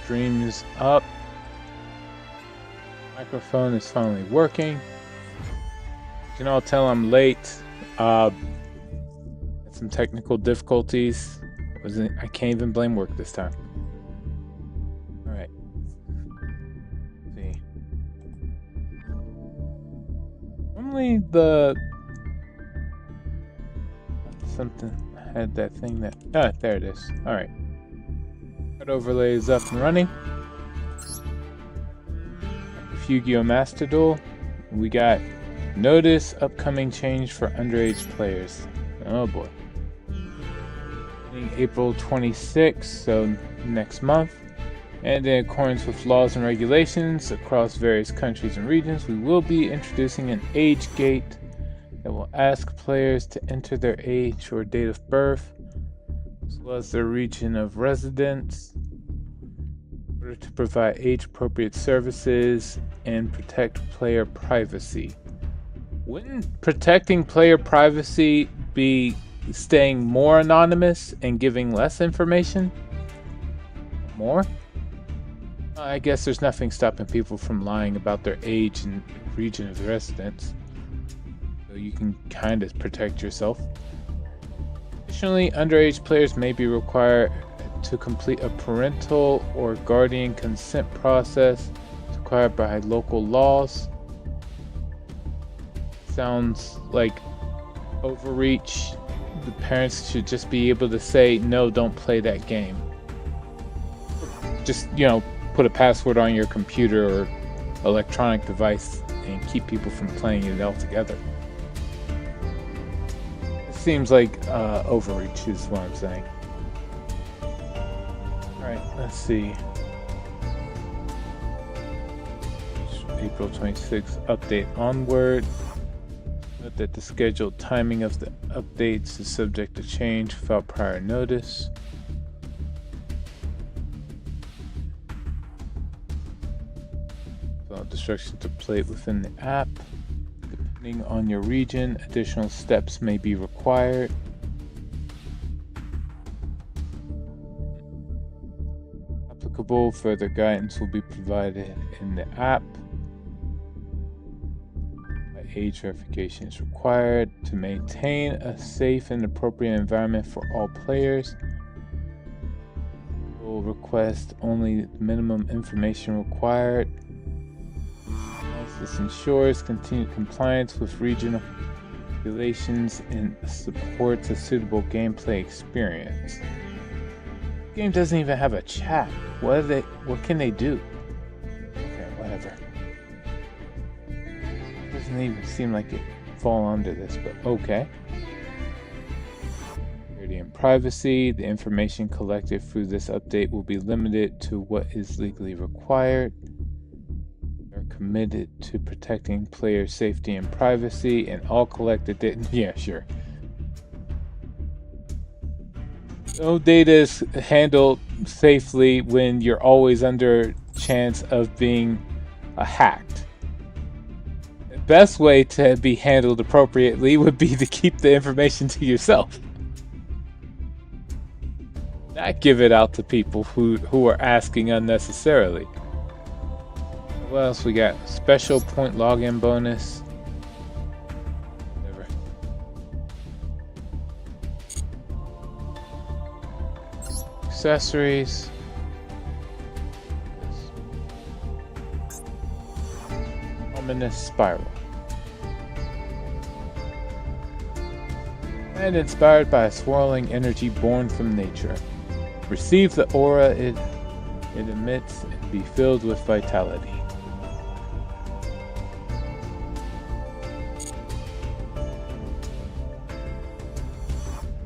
Stream is up. Microphone is finally working. You can all tell I'm late. Had some technical difficulties. I can't even blame work this time. All right. Let's see. Normally something had that thing that there it is. All right. That overlay is up and running. Yu-Gi-Oh! Master Duel. We got notice upcoming change for underage players. Oh boy. April 26th, so next month. And in accordance with laws and regulations across various countries and regions, we will be introducing an age gate that will ask players to enter their age or date of birth, as well as their region of residence, in order to provide age-appropriate services and protect player privacy. Wouldn't protecting player privacy be staying more anonymous and giving less information? More? I guess there's nothing stopping people from lying about their age and region of residence, so you can kind of protect yourself. Additionally, underage players may be required to complete a parental or guardian consent process required by local laws. Sounds like overreach. The parents should just be able to say, no, don't play that game. Just, put a password on your computer or electronic device and keep people from playing it altogether. It seems like overreach is what I'm saying. Alright, let's see. April 26th, update onward. Note that the scheduled timing of the updates is subject to change without prior notice. Follow instructions to play within the app. Depending on your region, additional steps may be required. Applicable further guidance will be provided in the app. Age verification is required to maintain a safe and appropriate environment for all players. Will request only minimum information required. This ensures continued compliance with regional regulations and supports a suitable gameplay experience. The game doesn't even have a chat. What can they do? Okay, whatever. Doesn't even seem like it fall under this, but okay. Security and privacy. The information collected through this update will be limited to what is legally required. We are committed to protecting player safety and privacy, and all collected data. Yeah, sure. No data is handled safely when you're always under chance of being hacked. Best way to be handled appropriately would be to keep the information to yourself. Not give it out to people who are asking unnecessarily. What else we got? Special point login bonus. Whatever. Accessories. Ominous spiral. And inspired by a swirling energy born from nature. Receive the aura it emits and be filled with vitality.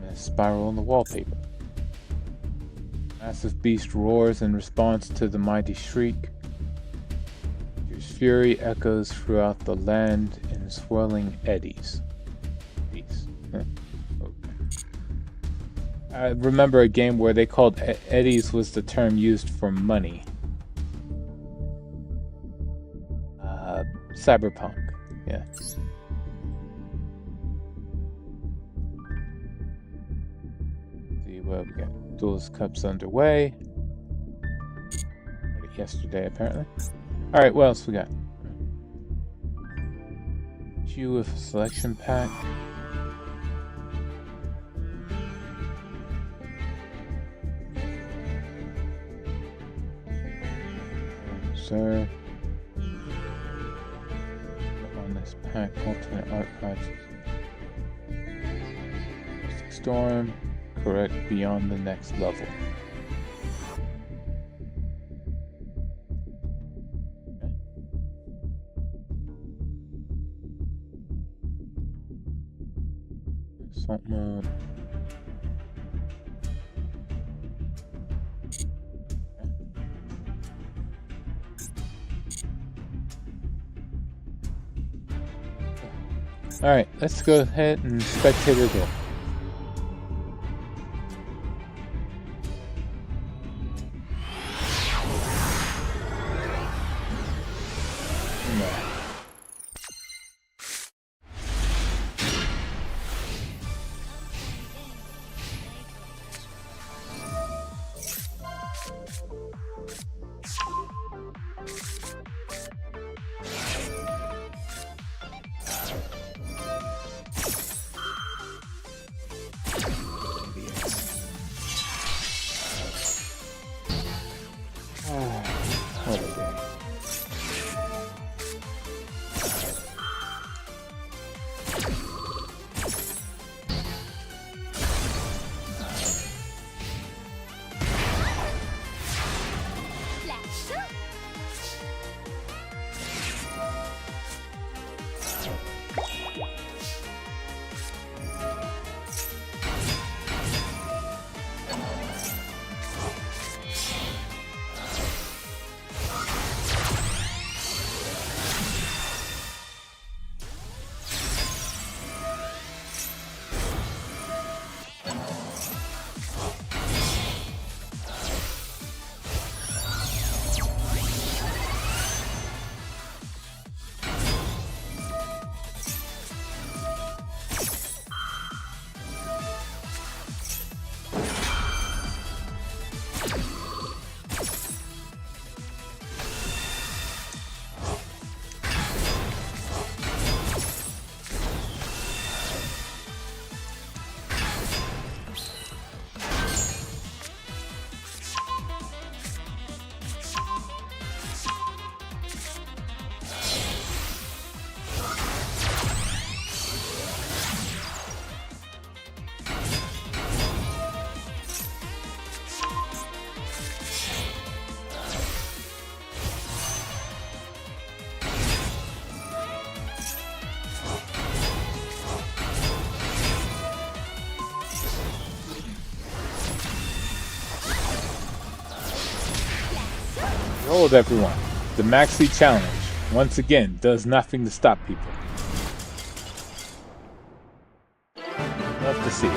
And a spiral in the wallpaper. Massive beast roars in response to the mighty shriek. His fury echoes throughout the land in swirling eddies. I remember a game where they called eddies was the term used for money. Cyberpunk, yeah. See what we got. Duelist Cups underway. yesterday, apparently. Alright, what else we got? You with a selection pack. Sir. On this pack, alternate archives. Storm, correct beyond the next level. Assault mode. Alright, let's go ahead and spectator go. What a day. Behold everyone, the Maxi Challenge, once again, does nothing to stop people. Love to see it.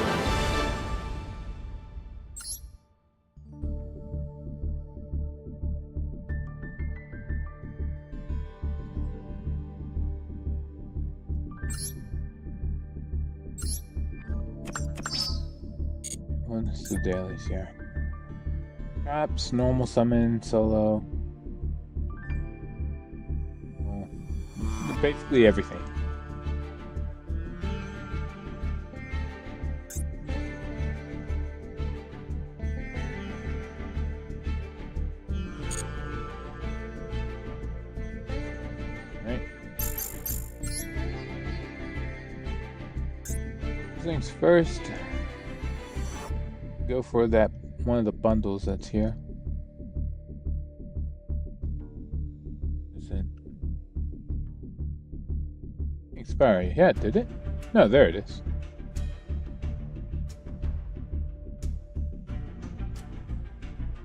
What's the dailies here? Traps, normal summon, solo. Basically everything. Right. Things first. Go for that one of the bundles that's here. Is it expiry? Yeah, did it? No, there it is.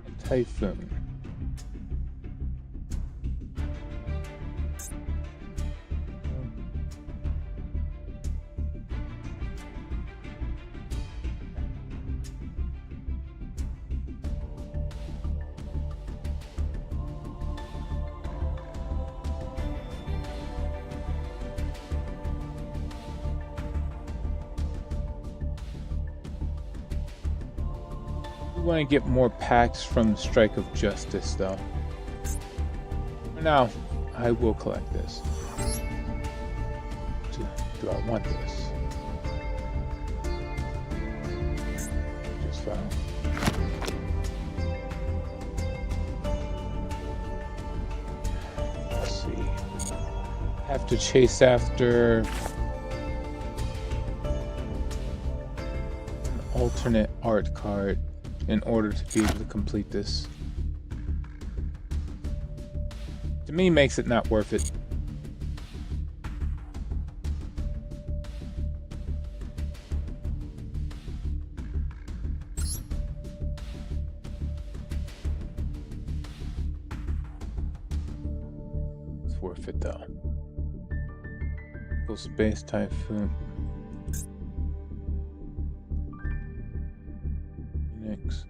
A Typhoon. We want to get more packs from Strike of Justice, though. Now, I will collect this. Do I want this? Just fine. Let's see. Have to chase after an alternate art card in order to be able to complete this. To me, makes it not worth it. It's worth it though. Full Space Typhoon. Next.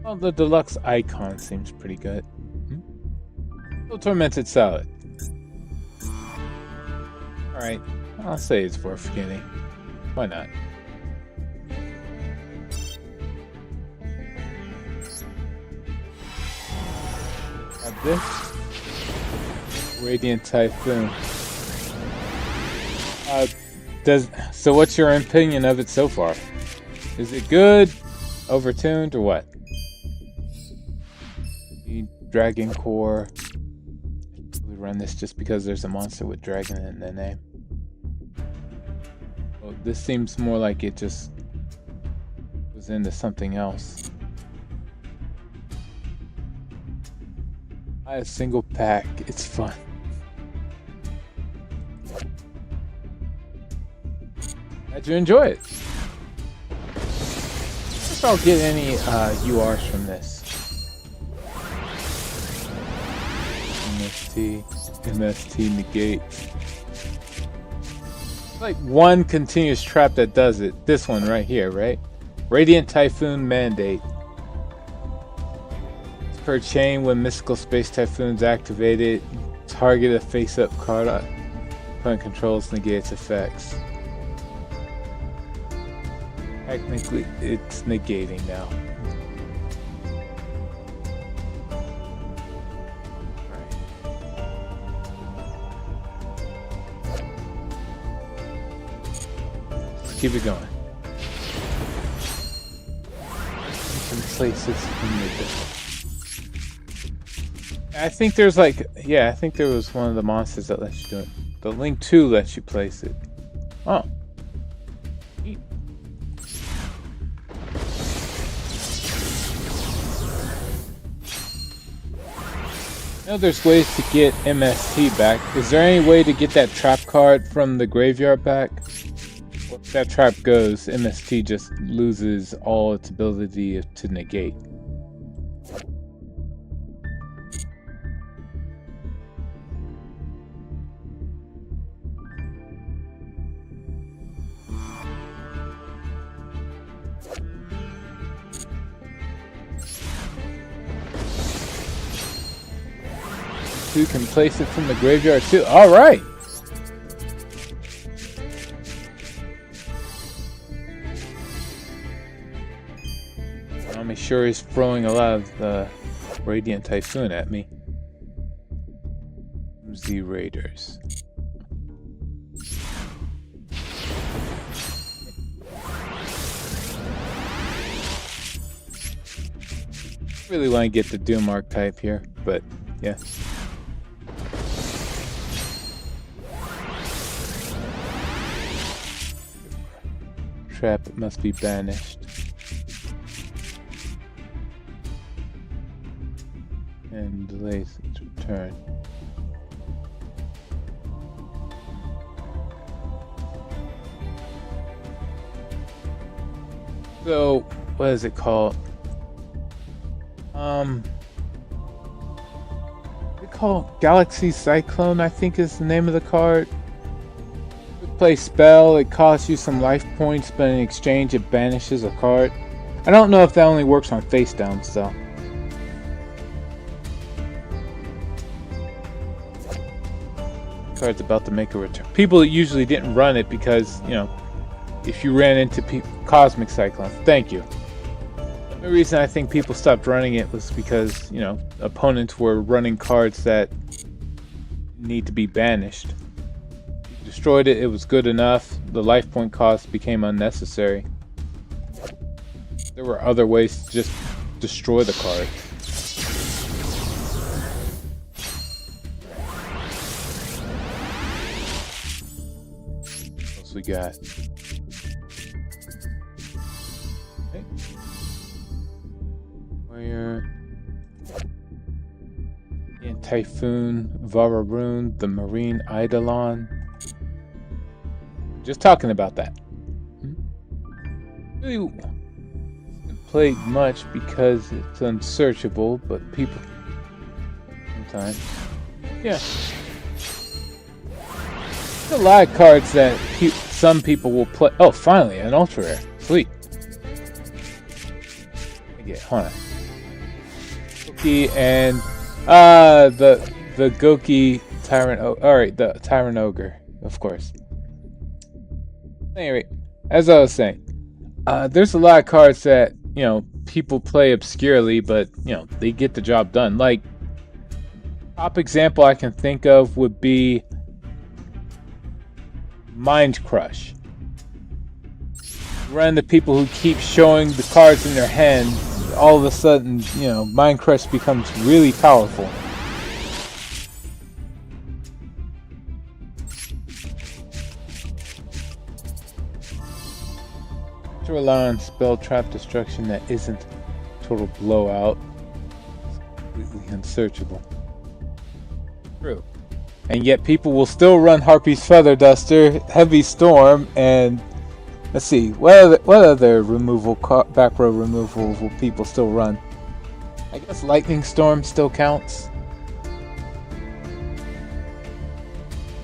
Well, the deluxe icon seems pretty good. So Tormented Salad. Alright, I'll say it's worth getting. Why not? Have this. Radiant Typhoon. So what's your opinion of it so far? Is it good? Overtuned or what? Dragon Core. We run this just because there's a monster with dragon in the name. Well, this seems more like it just was into something else. Buy a single pack. It's fun. Glad you enjoy it. If I'll get any URs from this. MST negate. Like one continuous trap that does it. This one right here, right? Radiant Typhoon Mandate. Per chain, when Mystical Space Typhoon's activated, target a face-up card opponent controls negates effects. Technically, it's negating now. Keep it going. Some places in the I think there's like, yeah, I think there was one of the monsters that lets you do it. The Link 2 lets you place it. Oh. Neat. I know there's ways to get MST back. Is there any way to get that trap card from the graveyard back? If that trap goes, MST just loses all its ability to negate. You can place it from the graveyard too. All right. I'm sure he's throwing a lot of Radiant Typhoon at me. Z Raiders. Really want to get the Doom archetype here, but yeah. Trap must be banished. And delays its return. So, what is it called? We call Galaxy Cyclone, I think is the name of the card. You play spell, it costs you some life points, but in exchange it banishes a card. I don't know if that only works on face downs though. Card's about to make a return. People usually didn't run it because, you know, if you ran into Cosmic Cyclone, thank you. The reason I think people stopped running it was because, you know, opponents were running cards that need to be banished. You destroyed it, it was good enough. The life point cost became unnecessary. There were other ways to just destroy the card. What else we got? Okay. Where? Yeah, Typhoon, Vararoon, the Marine Eidolon. Just talking about that. Really haven't played much because it's unsearchable, but people sometimes. Yeah. There's a lot of cards that some people will play. Oh, finally, an ultra rare. Sweet. Hold on. Goki and the Goki Tyrant. Alright, the Tyrant Ogre, of course. Anyway, as I was saying, there's a lot of cards that, you know, people play obscurely, but, you know, they get the job done. Like, top example I can think of would be Mind Crush. Run the people who keep showing the cards in their hand, all of a sudden, you know, Mind Crush becomes really powerful. To rely on spell trap destruction that isn't total blowout. It's completely unsearchable. True. And yet people will still run Harpy's Feather Duster, Heavy Storm, and let's see, what other removal, back row removal will people still run? I guess Lightning Storm still counts.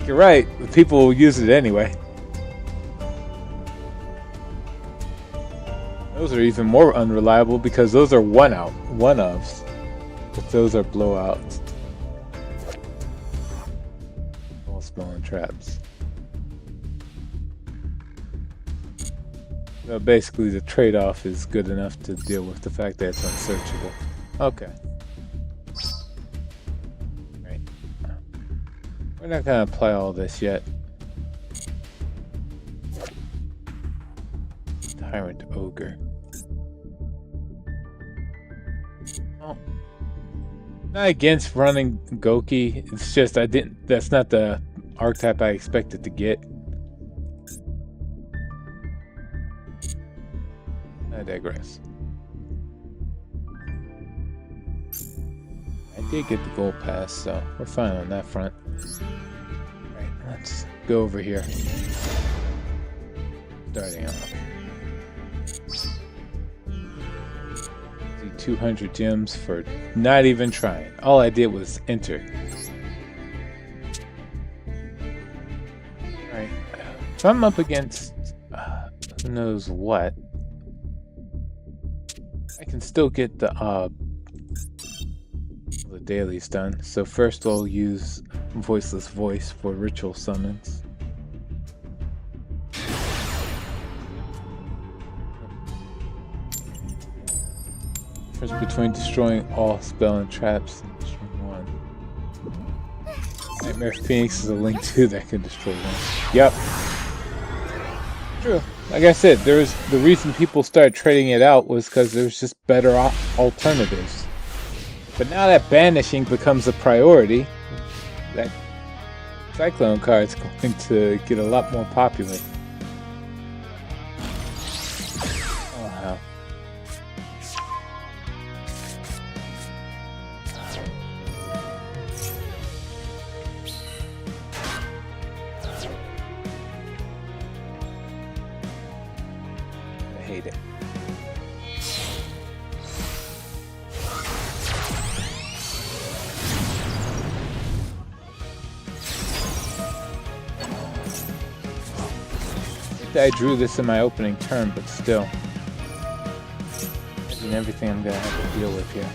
You're right, but people will use it anyway. Those are even more unreliable because those are one-ofs. But those are blowouts. All spell and traps. So basically the trade-off is good enough to deal with the fact that it's unsearchable. Okay. Right. We're not gonna apply all this yet. Tyrant Ogre. Oh. Not against running Goki, it's just that's not the archetype I expected to get. I digress. I did get the gold pass, so we're fine on that front. Alright, let's go over here. Starting off. 200 gems for not even trying. All I did was enter. Alright. If I'm up against who knows what, I can still get the dailies done. So first I'll use Voiceless Voice for ritual summons. Difference between destroying all spell and traps and destroying one. Nightmare Phoenix is a link too that can destroy one. Yep. True. Like I said, the reason people started trading it out was because there's just better alternatives. But now that banishing becomes a priority, that Cyclone card is going to get a lot more popular. Oh hell. I hate it. I drew this in my opening turn, but still. Imagine everything I'm gonna have to deal with here.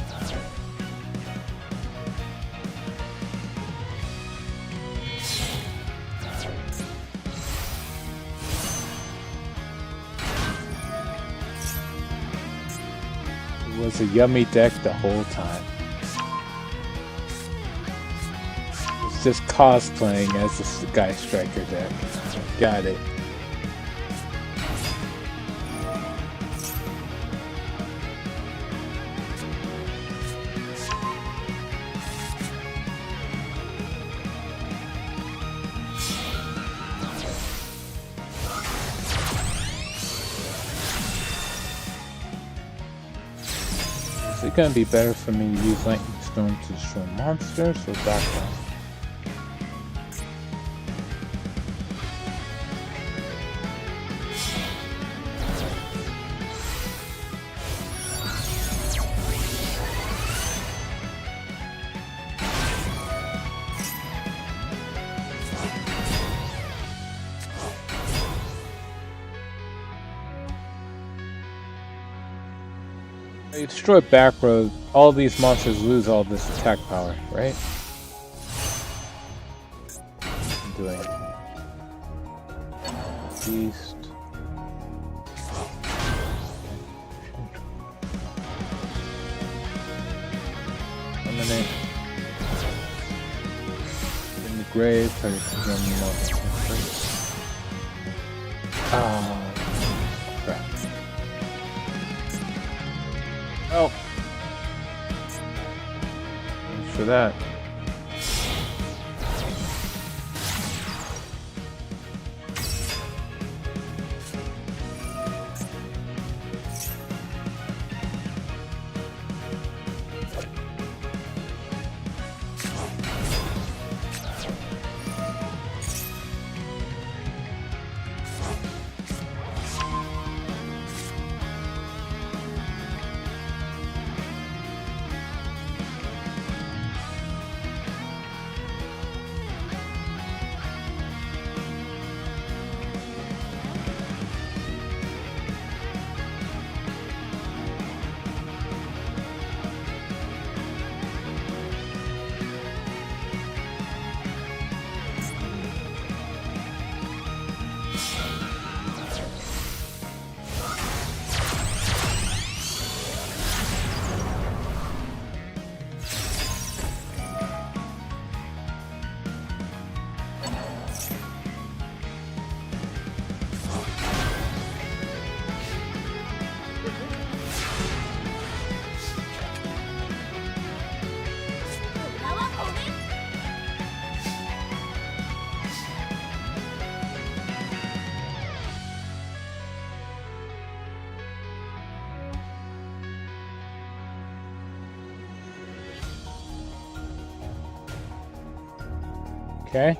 It was a yummy deck the whole time. It's just cosplaying as the Sky Striker deck. Got it. Is it gonna be better for me to use Lightning Storm to destroy monsters or background? You destroy back row, all these monsters lose all this attack power, right? I'm doing it. Beast. Eliminate. In the grave, try to run more. Ah. Oh, thanks for that. Okay.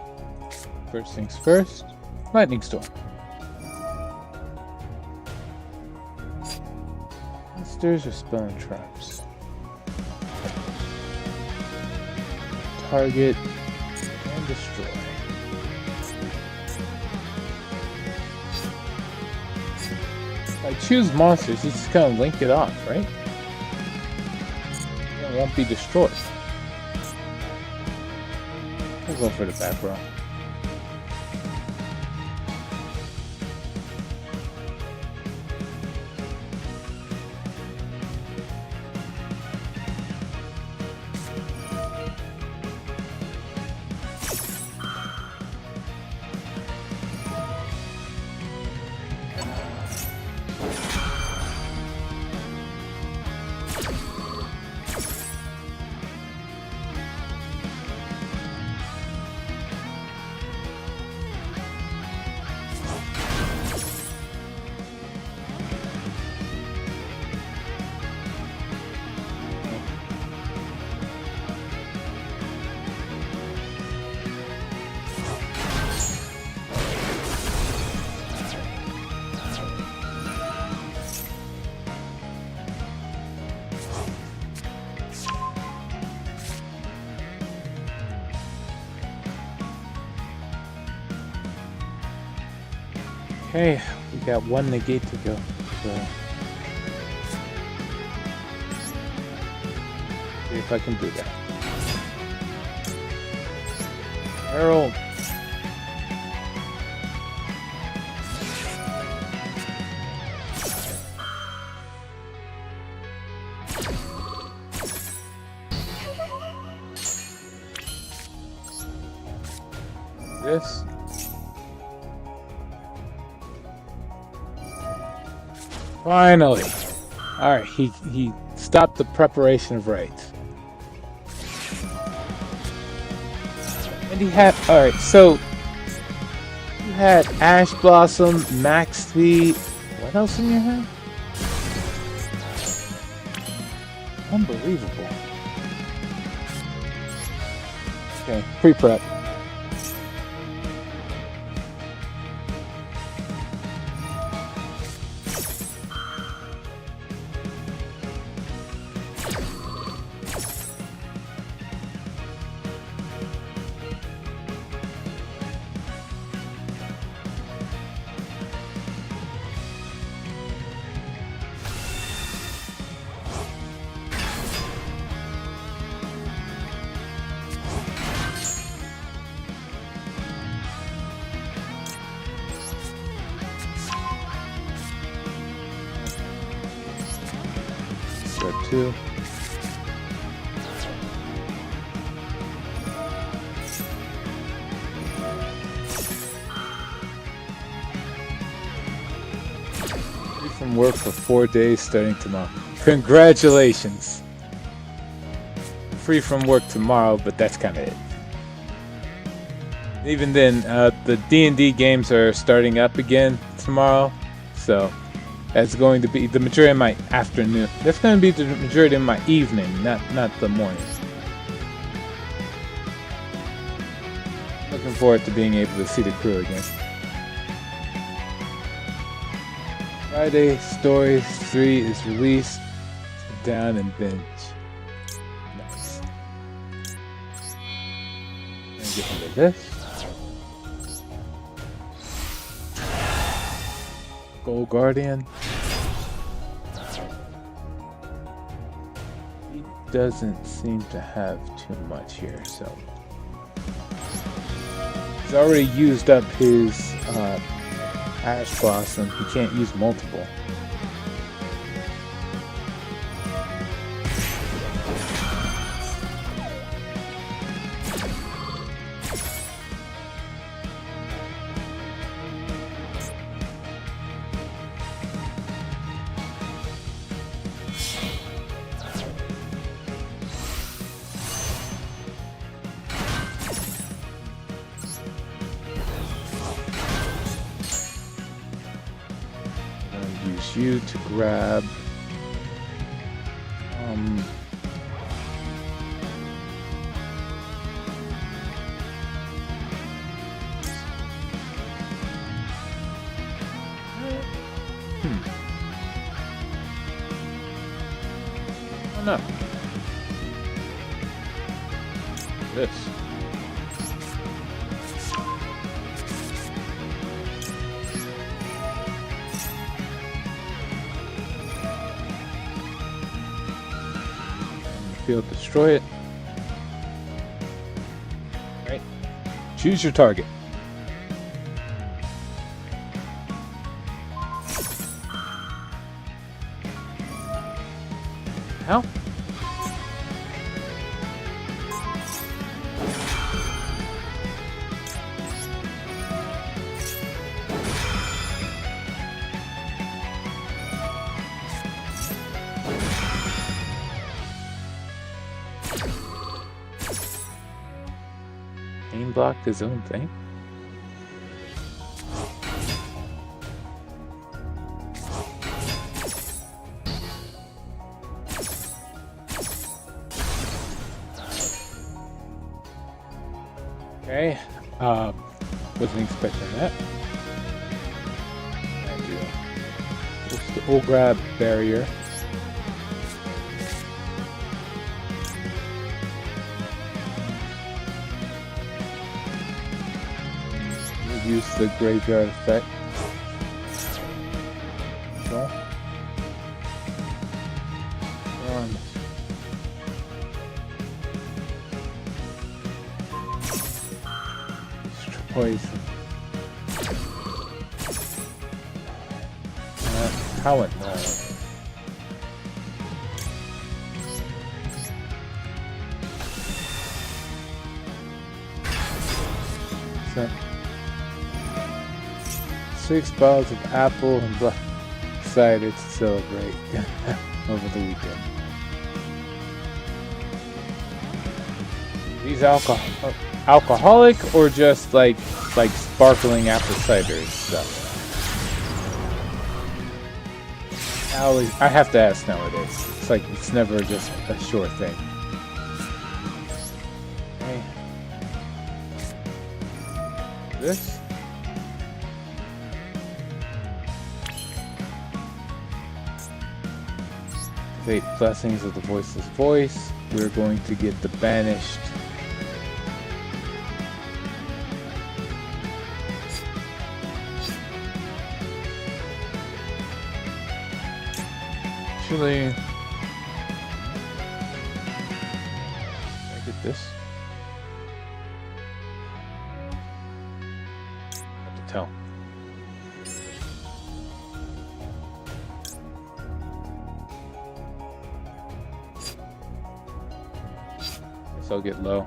First things first. Lightning Storm. Monsters or spell and traps. Target and destroy. If I choose monsters, you just kind of link it off, right? It won't be destroyed. I'll go for the back row. Okay, we got one negate to go. So see if I can do that. Harold. this. Finally! Alright, he stopped the preparation of rites. And he had... Alright, so... You had Ash Blossom, Max Speed... What else in your hand? Unbelievable. Okay, pre-prep. Step 2. Free from work for 4 days starting tomorrow. Congratulations! Free from work tomorrow, but that's kind of it. Even then, the D&D games are starting up again tomorrow, so that's going to be the majority of my afternoon. That's going to be the majority of my evening, not the morning. Looking forward to being able to see the crew again. Friday, Stories 3 is released. Sit down and binge. Nice. And get rid of this. Gold Guardian. He doesn't seem to have too much here, so he's already used up his Ash Blossom. He can't use multiple. Use you to grab oh no. This. Field, destroy it. Right. Choose your target. How? Aim blocked his own thing? Okay, wasn't expecting that. We'll grab barrier. We'll use the graveyard effect. So. Poison. How it So 0%. 6 bottles of apple and black cider to celebrate over the weekend. These alcoholic or just like sparkling apple cider stuff? I have to ask nowadays. It's like it's never just a sure thing. Okay. This. Activate blessings of the voiceless voice. We're going to get the banished. Actually, I get this. Hard to tell. Guess I'll get low.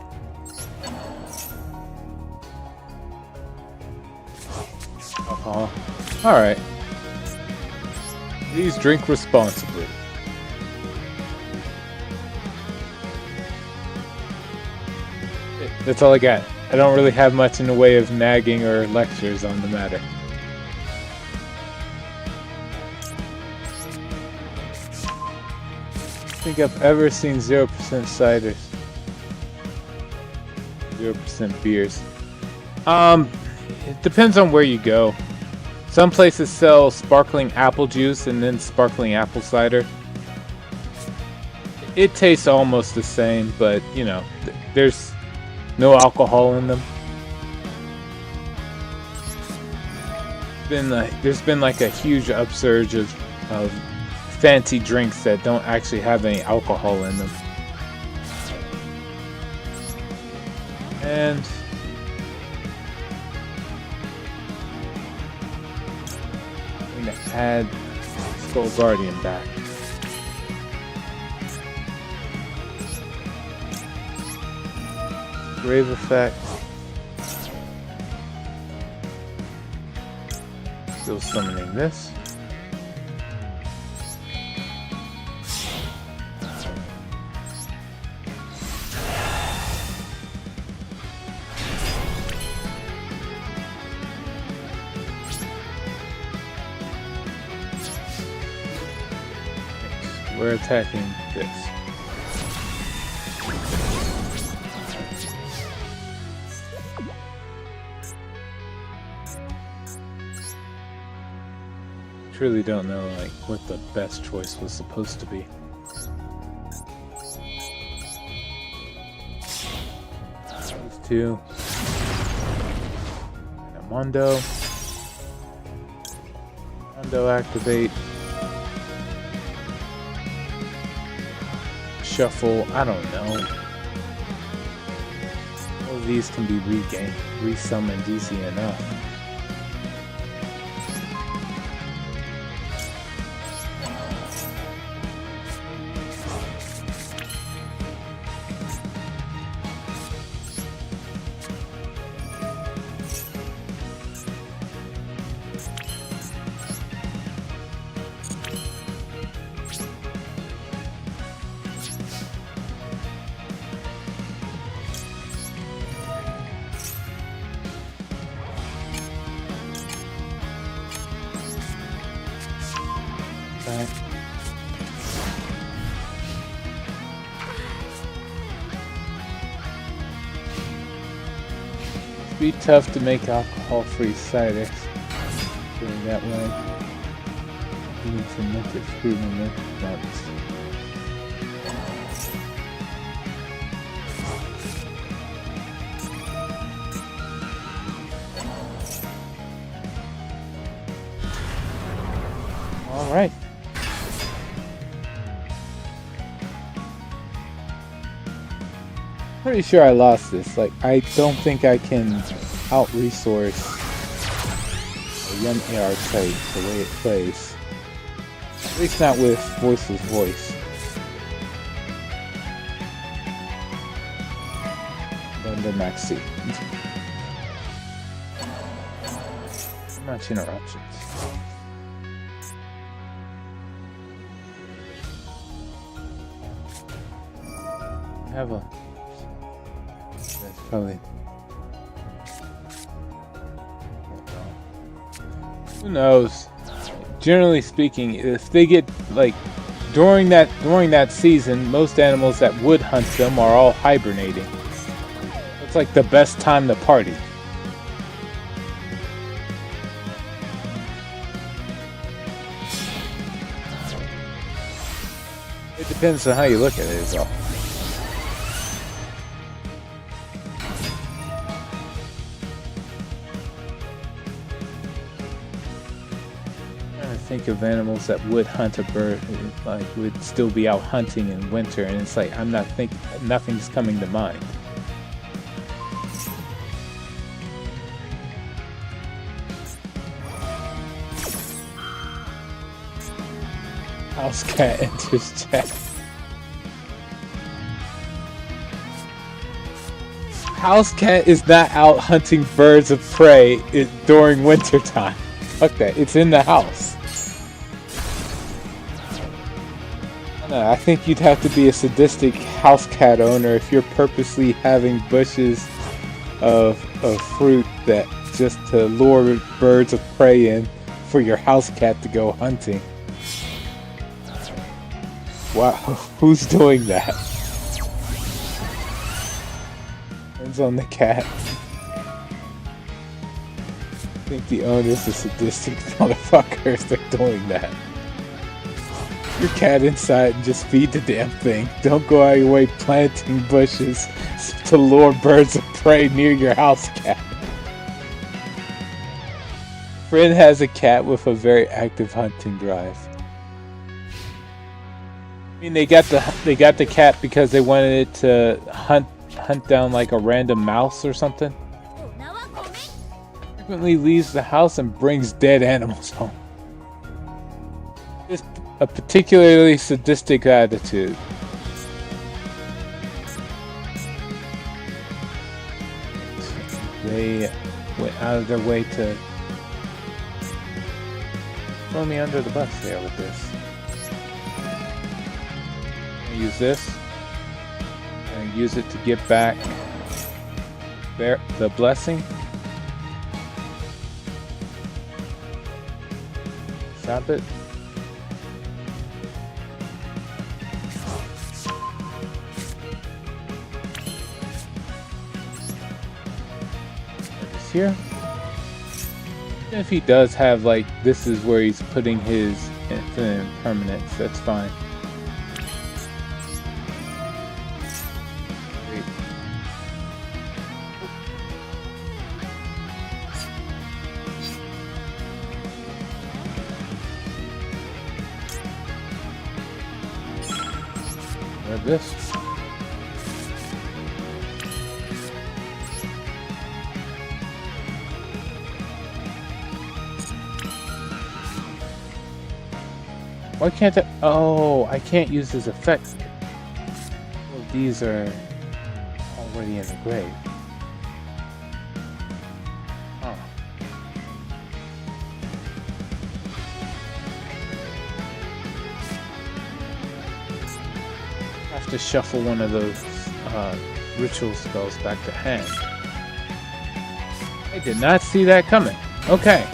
Alcohol. All right. Please drink responsibly. That's all I got. I don't really have much in the way of nagging or lectures on the matter. I think I've ever seen 0% ciders. 0% beers. It depends on where you go. Some places sell sparkling apple juice and then sparkling apple cider. It tastes almost the same, but you know, there's no alcohol in them. There's been like a huge upsurge of fancy drinks that don't actually have any alcohol in them. And I'm gonna add Skull Guardian back. Grave effect. Still summoning this. We're attacking this. Truly don't know like what the best choice was supposed to be. These two. And Mondo. Mondo activate. Shuffle. I don't know. All of these can be regained, resummoned easy enough. Okay. It'd be tough to make alcohol-free cider. Doing that way. You need some mental fruit and mental nuts. All right. Pretty sure I lost this. Like, I don't think I can out-resource a Yum AR type the way it plays. At least not with Voiceless Voice. Thunder Maxi. Much interruptions. Have a. That's probably. Who knows? Generally speaking, if they get like during that season, most animals that would hunt them are all hibernating. It's like the best time to party. It depends on how you look at it, is all. Think of animals that would hunt a bird, like would still be out hunting in winter, and it's like I'm not thinking, nothing's coming to mind. House cat enters chat. House cat is not out hunting birds of prey during winter time. Fuck that, it's in the house. I think you'd have to be a sadistic house cat owner if you're purposely having bushes of fruit that just to lure birds of prey in for your house cat to go hunting. Wow, who's doing that? Depends on the cat. I think the owner's a sadistic motherfucker if they're doing that. Your cat inside and just feed the damn thing. Don't go out of your way planting bushes to lure birds of prey near your house cat. Friend has a cat with a very active hunting drive. I mean, they got the cat because they wanted it to hunt down like a random mouse or something. Frequently leaves the house and brings dead animals home. Just a particularly sadistic attitude. They went out of their way to throw me under the bus there with this. I'm gonna use this. I'm gonna use it to get back the blessing. Stop it. Here. Even if he does have like this is where he's putting his infinite impermanence, that's fine. Great. Grab this. Why can't I? Oh, I can't use his effect. Well, these are already in the grave. Oh. I have to shuffle one of those ritual spells back to hand. I did not see that coming. Okay.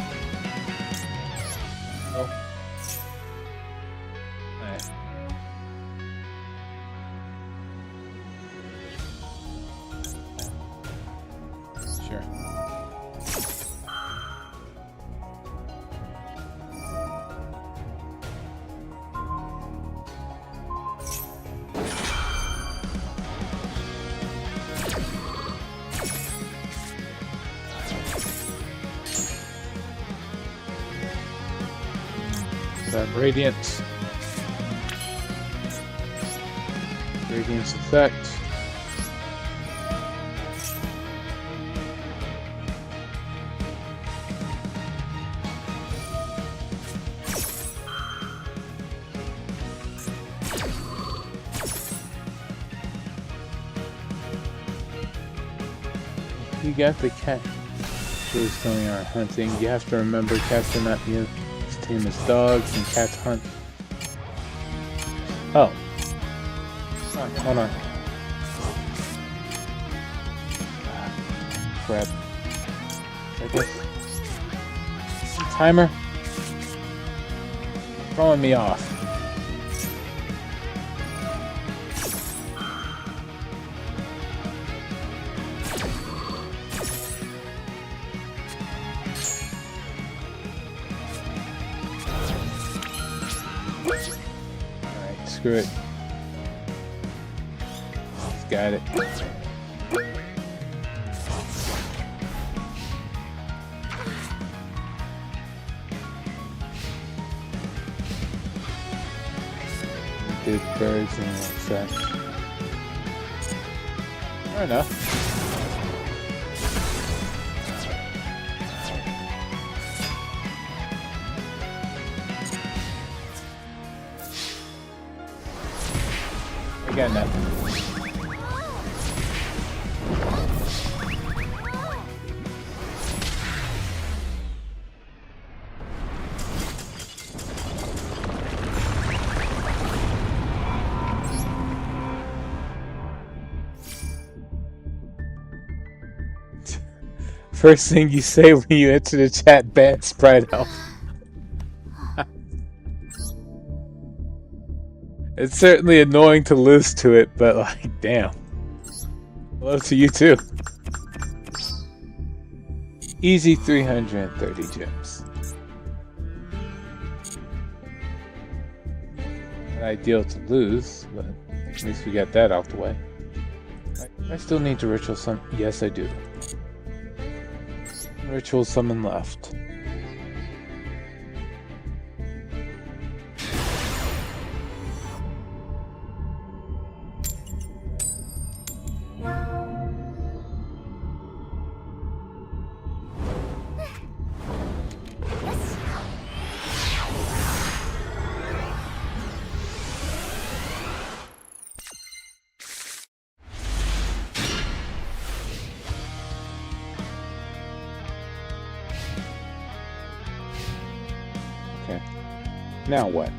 Radiance. Radiance effect. You got the cat. Who's doing our hunting? You have to remember cats are not used to tame as dogs and cats hunt. Oh. Hold on. Crap. I guess. Timer? Throwing me off. Alright, screw it. Got it. Big birds and such. Fair enough. I got nothing. First thing you say when you enter the chat, bad Sprite Elf. It's certainly annoying to lose to it, but like, damn. Hello to you too. Easy 330 gems. Not ideal to lose, but at least we got that out the way. I still need to ritual some. Yes, I do. Ritual summon left. Now what?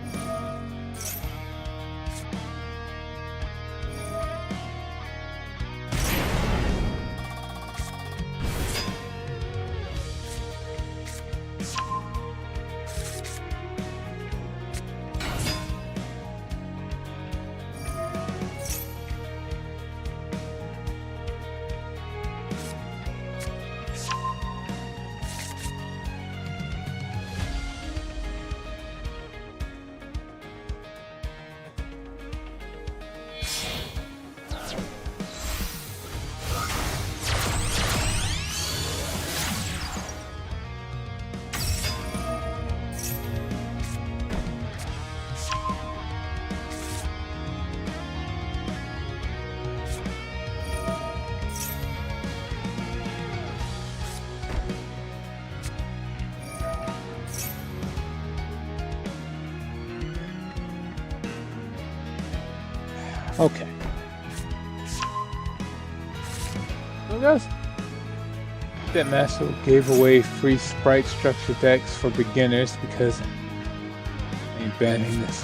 Okay. So guys, Master gave away free sprite structure decks for beginners because I ain't banning this.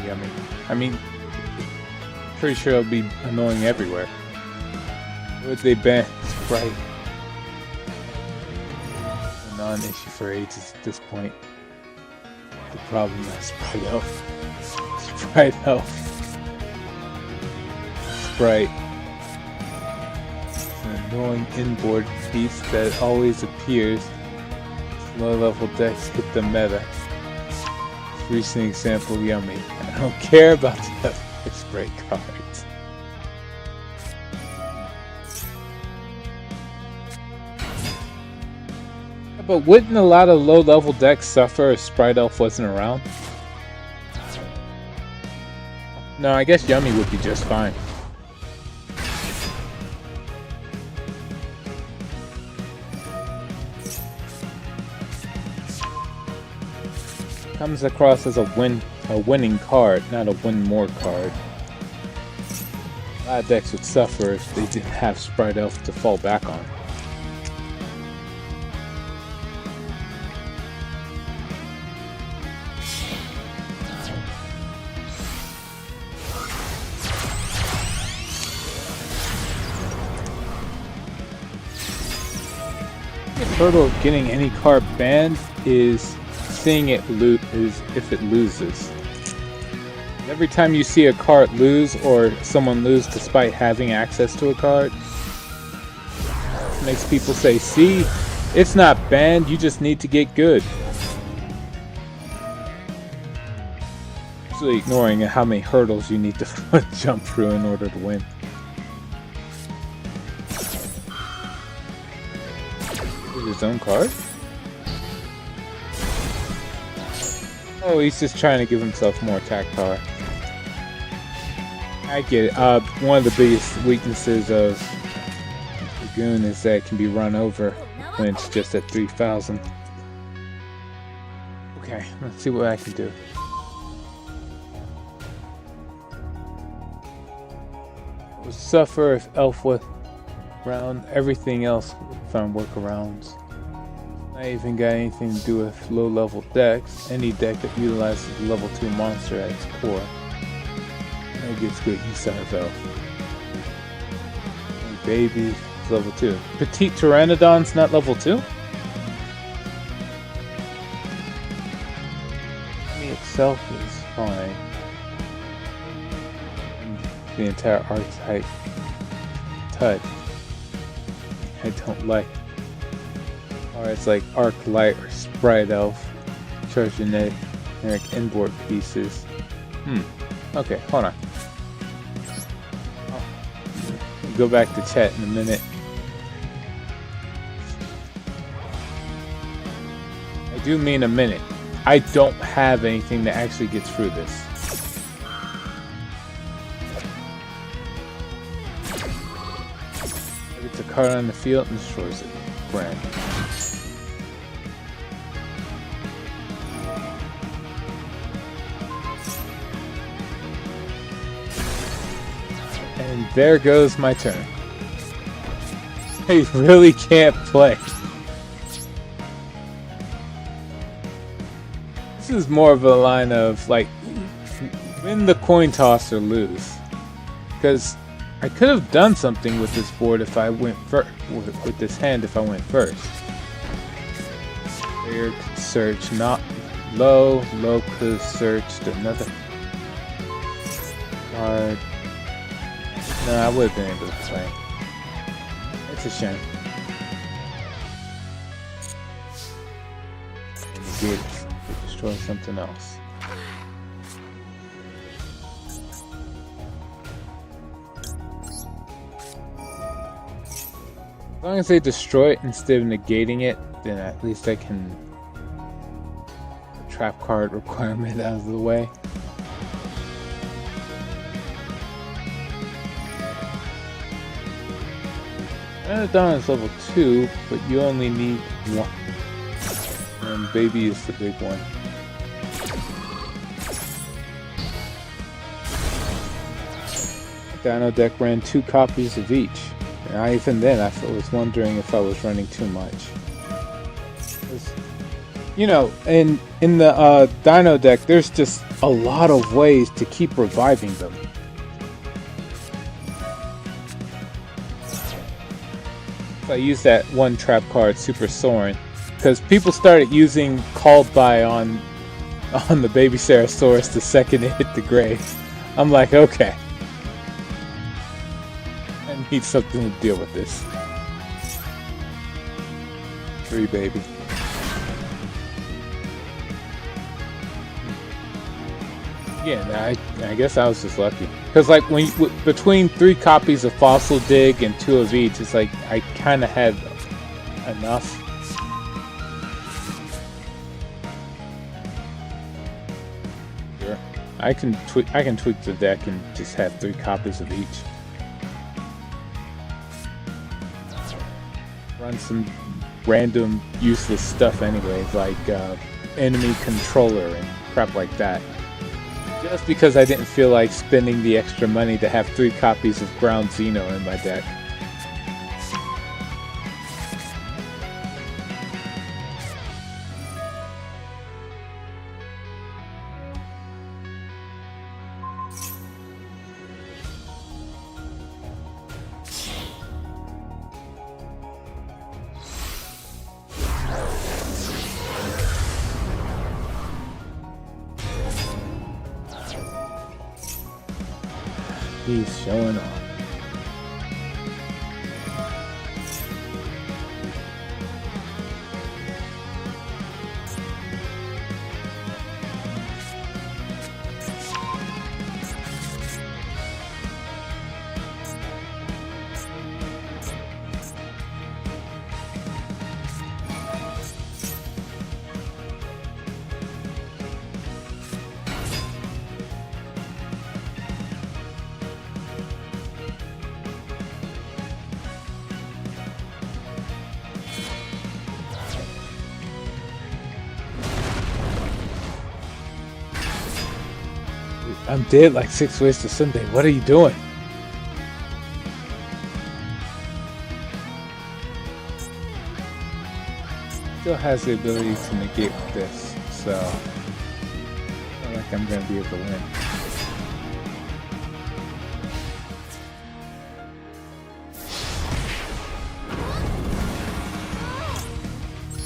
Yummy. I mean, pretty sure it'll be annoying everywhere. Would they ban sprite? A non-issue for ages at this point. The problem is Sprite Elf. Sprite Elf. Sprite. It's an annoying inboard beast that always appears. Low level decks hit the meta. Recent example, yummy. I don't care about the other Sprite cards. But wouldn't a lot of low-level decks suffer if Sprite Elf wasn't around? No, I guess Yummy would be just fine. Comes across as a winning card, not a win more card. A lot of decks would suffer if they didn't have Sprite Elf to fall back on. The hurdle of getting any card banned is seeing it if it loses. Every time you see a card lose or someone lose despite having access to a card, it makes people say, see, it's not banned, you just need to get good. Usually ignoring how many hurdles you need to jump through in order to win. His own card? Oh, he's just trying to give himself more attack power. I get it. One of the biggest weaknesses of Lagoon is that it can be run over when it's just at 3,000. Okay, let's see what I can do. It would suffer if Elf was around. Everything else found workarounds. I even got anything to do with low-level decks. Any deck that utilizes a level 2 monster at its core. It gets good use out of Elf. And Baby is level 2. Petite Pteranodon's not level 2? Me itself is fine. And the entire archetype Tut I don't like. Or it's like Arc Light or Sprite Elf. Charge generic inboard pieces. Okay, hold on. I'll go back to chat in a minute. I do mean a minute. I don't have anything that actually gets through this. It's a card on the field and destroys it. Brand. And there goes my turn. I really can't play. This is more of a line of like win the coin toss or lose. Because I could have done something with this board if I went first. With this hand if I went first. Player could search not low. Low could have searched another card. No, I would have been able to play. It's a shame. Negate it. Destroy something else. As long as they destroy it instead of negating it, then at least I can trap card requirement out of the way. Pteranodon is level 2, but you only need 1. And Baby is the big one. Dino deck ran 2 copies of each. And even then, I was wondering if I was running too much. You know, in the Dino deck, there's just a lot of ways to keep reviving them. I used that one trap card, Super Soren, because people started using Called By on the Baby Sarasaurus the second it hit the grave. I'm like, okay. I need something to deal with this. 3 baby. Yeah, I guess I was just lucky. Because like when between 3 copies of Fossil Dig and 2 of each, it's like I kind of had enough. Sure, I can tweak the deck and just have 3 copies of each. Run some random useless stuff anyway, like enemy controller and crap like that. Just because I didn't feel like spending the extra money to have 3 copies of Ground Zeno in my deck. He's showing off. I'm dead like 6 ways to Sunday. What are you doing? Still has the ability to negate this, so I feel like I'm gonna be able to win.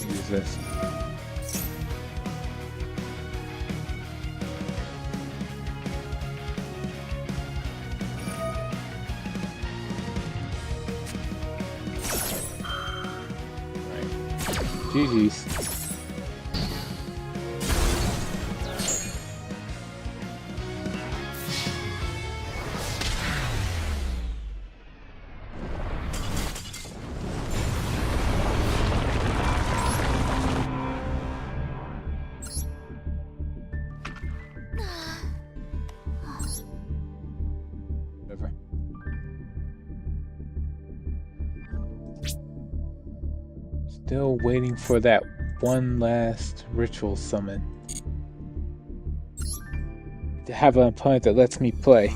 Use this. GG's. Whatever. Still waiting for that one last ritual summon. To have an opponent that lets me play.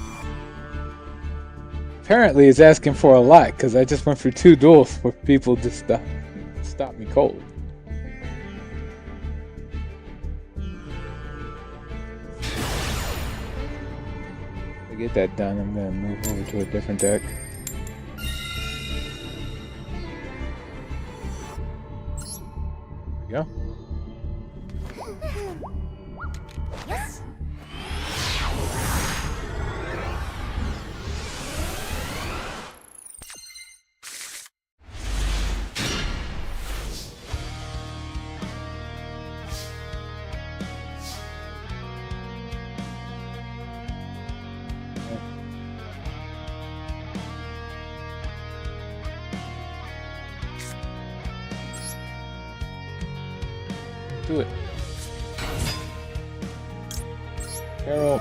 Apparently it's asking for a lot, because I just went through 2 duels where people just stop me cold. To get that done, I'm going to move over to a different deck. Go. Yes. Do it. Carol.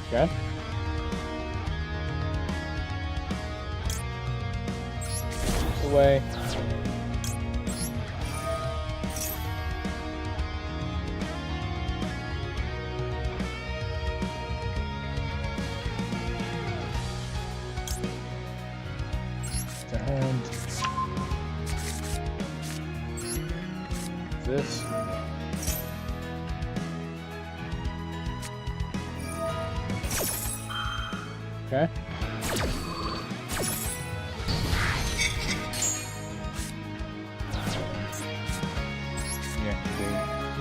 Okay. Away. And this. Okay.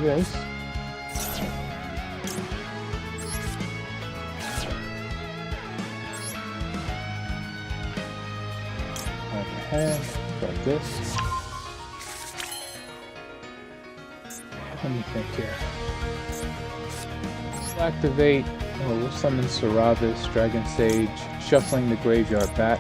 Yes. On your hand, like this. Let me think here. Activate. Oh, we'll summon Saravis, Dragon Sage, shuffling the graveyard back.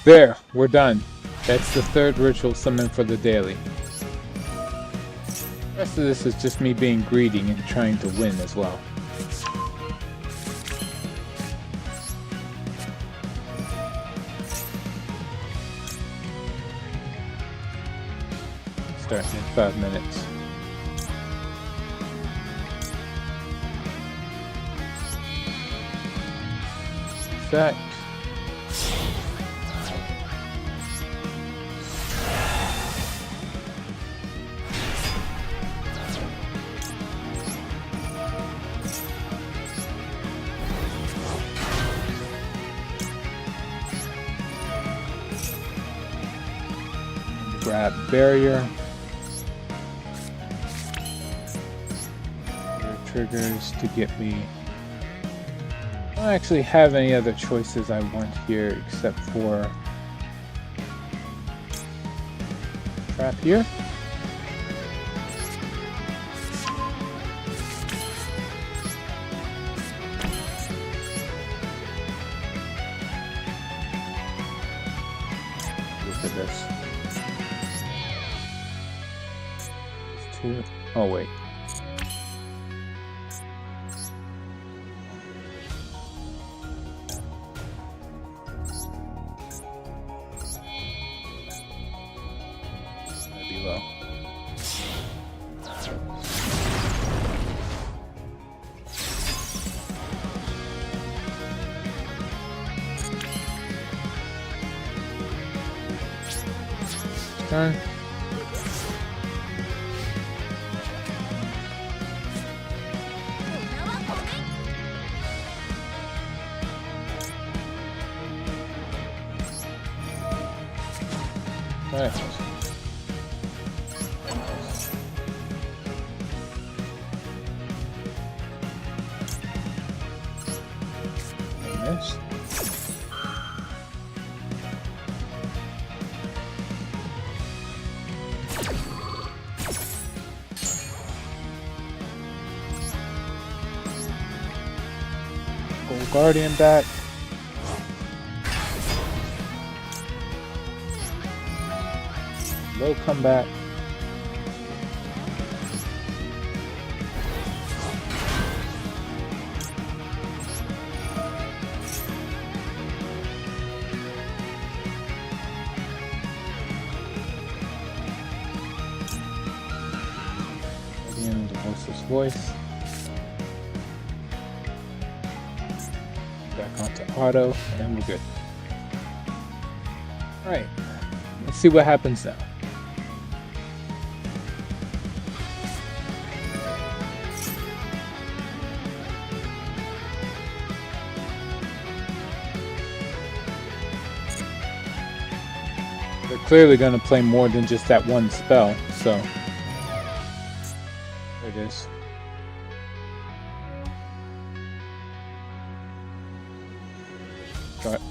There, we're done. That's the third ritual summon for the daily. The rest of this is just me being greedy and trying to win as well. Starting in 5 minutes. Effect. Grab barrier. Triggers to get me. I don't actually have any other choices I want here except for trap here. Look at this. There's two. Oh wait. Below. Turn. Right. Yes. Gold Guardian back. Low comeback. Again, the voiceless voice. Back onto auto, and we're good. Alright, let's see what happens now. They're clearly going to play more than just that one spell, so there it is. Start.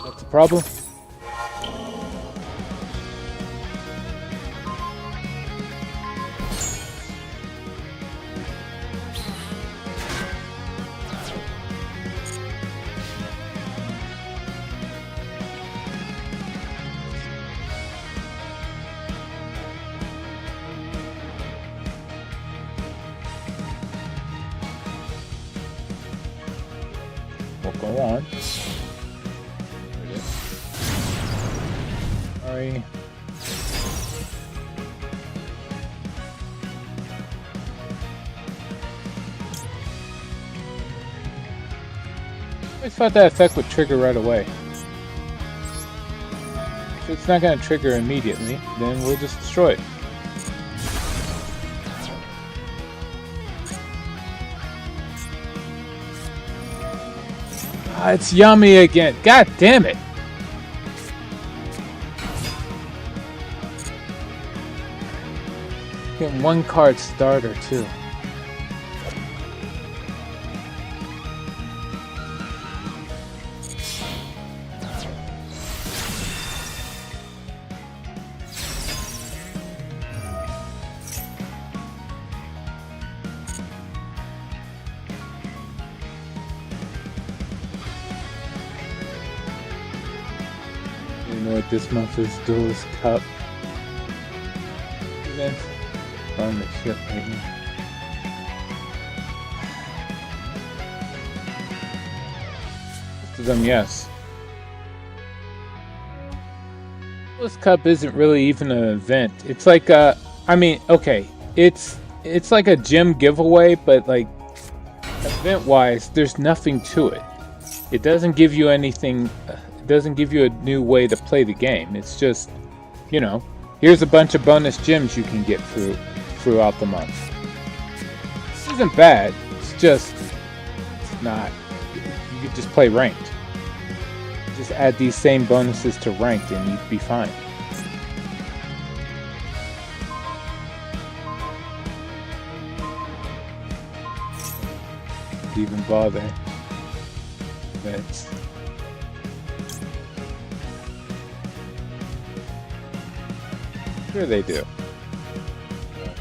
That's the problem. We'll go on. There it is. Sorry. I thought that effect would trigger right away. If it's not going to trigger immediately, then we'll just destroy it. Ah, it's Yami again. God damn it. Getting one card starter too. know what this month is? Duelist Cup event. On the ship right now. Most of them, yes. Duelist Cup isn't really even an event. It's like I mean, okay, it's like a gym giveaway, but like event-wise, there's nothing to it. It doesn't give you anything. It doesn't give you a new way to play the game. It's just, you know, here's a bunch of bonus gems you can get throughout the month. It isn't bad. It's just, it's not. You could just play ranked. Just add these same bonuses to ranked, and you'd be fine. Even bother. That's sure they do.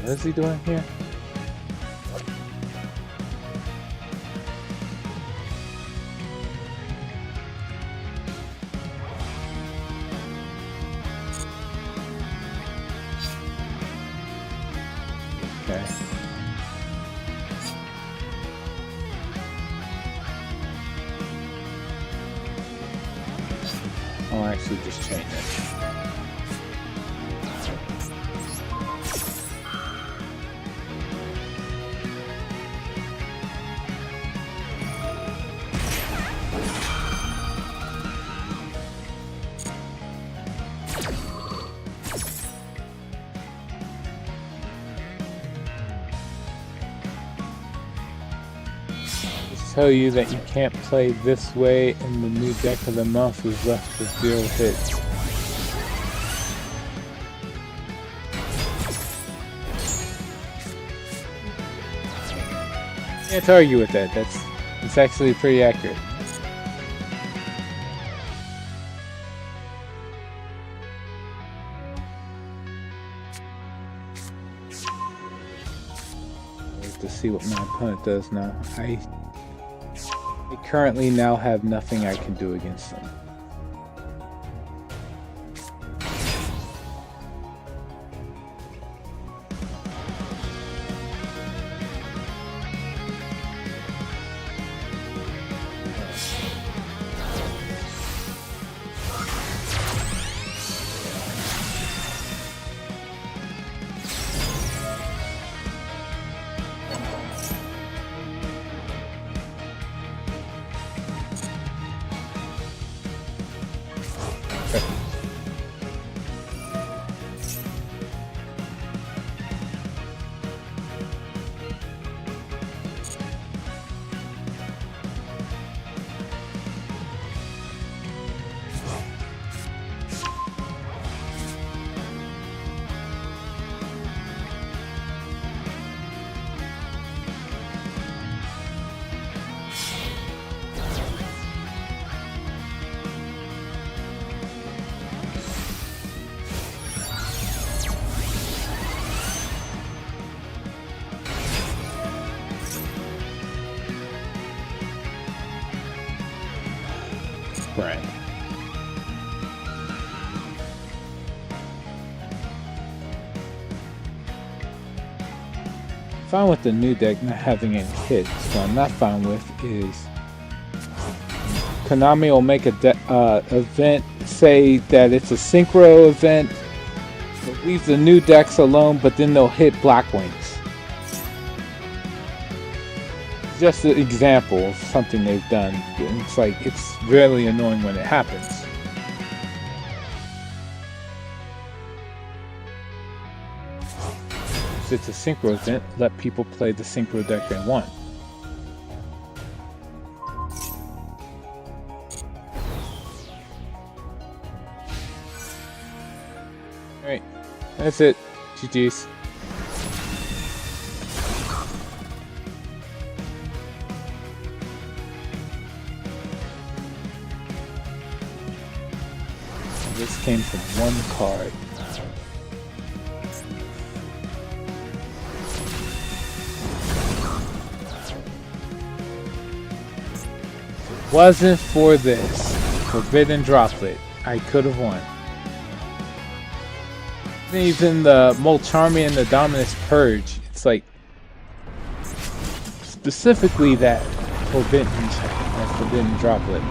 What is he doing here? Okay. I'll actually just change it. Tell you that you can't play this way, and the new deck of the month is left with 0 hits. Can't argue with that. It's actually pretty accurate. To see what my opponent does now. I currently now have nothing I can do against them. Right. Fine with the new deck not having any hits. What I'm not fine with is Konami will make a event, say that it's a synchro event, but leave the new decks alone, but then they'll hit Blackwings. Just an example of something they've done. It's like, it's really annoying when it happens. If it's a synchro event, let people play the synchro deck they want. Alright, that's it. GG's. This came from one card. If it wasn't for this Forbidden Droplet, I could have won. Even the Molcharmy and the Dominus Purge, it's like specifically that forbidden droplet.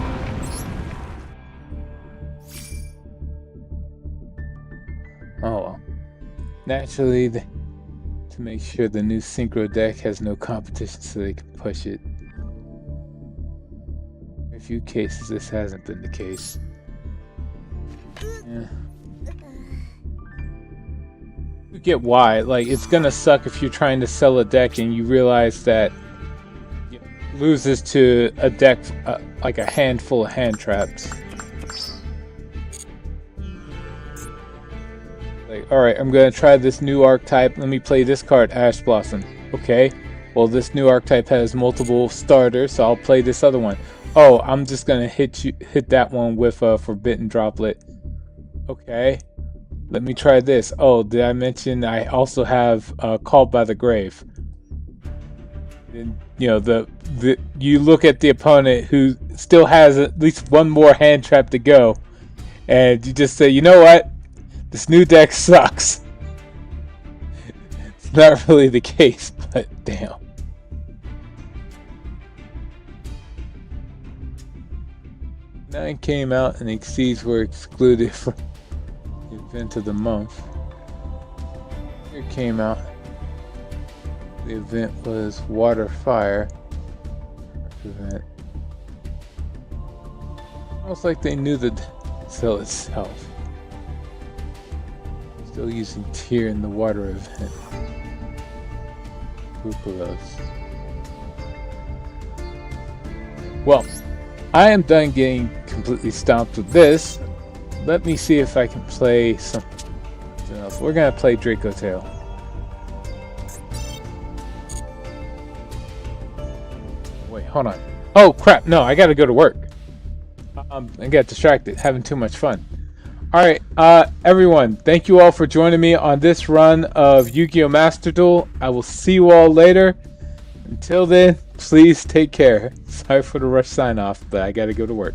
Oh well. Naturally, to make sure the new Synchro deck has no competition so they can push it. In a few cases, this hasn't been the case. Yeah. You get why. Like, it's gonna suck if you're trying to sell a deck and you realize that it loses to a deck like a handful of hand traps. Like, alright, I'm gonna try this new archetype. Let me play this card, Ash Blossom. Okay, well, this new archetype has multiple starters, so I'll play this other one. Oh, I'm just gonna hit that one with a Forbidden Droplet. Okay, let me try this. Oh, did I mention I also have Called by the Grave? And, you know, you look at the opponent who still has at least one more hand trap to go, and you just say, you know what? This new deck sucks. It's not really the case, but damn. Nine came out and Exceeds were excluded from the event of the month. Here came out. The event was Water Fire event. Almost like they knew the cell itself. Still using Tear in the water event. Group of us. Well, I am done getting completely stomped with this. Let me see if I can play something else. We're gonna play Draco Tail. Wait, hold on. Oh crap! No, I gotta go to work. I got distracted, having too much fun. Alright, everyone, thank you all for joining me on this run of Yu-Gi-Oh! Master Duel. I will see you all later. Until then, please take care. Sorry for the rush sign off, but I gotta go to work.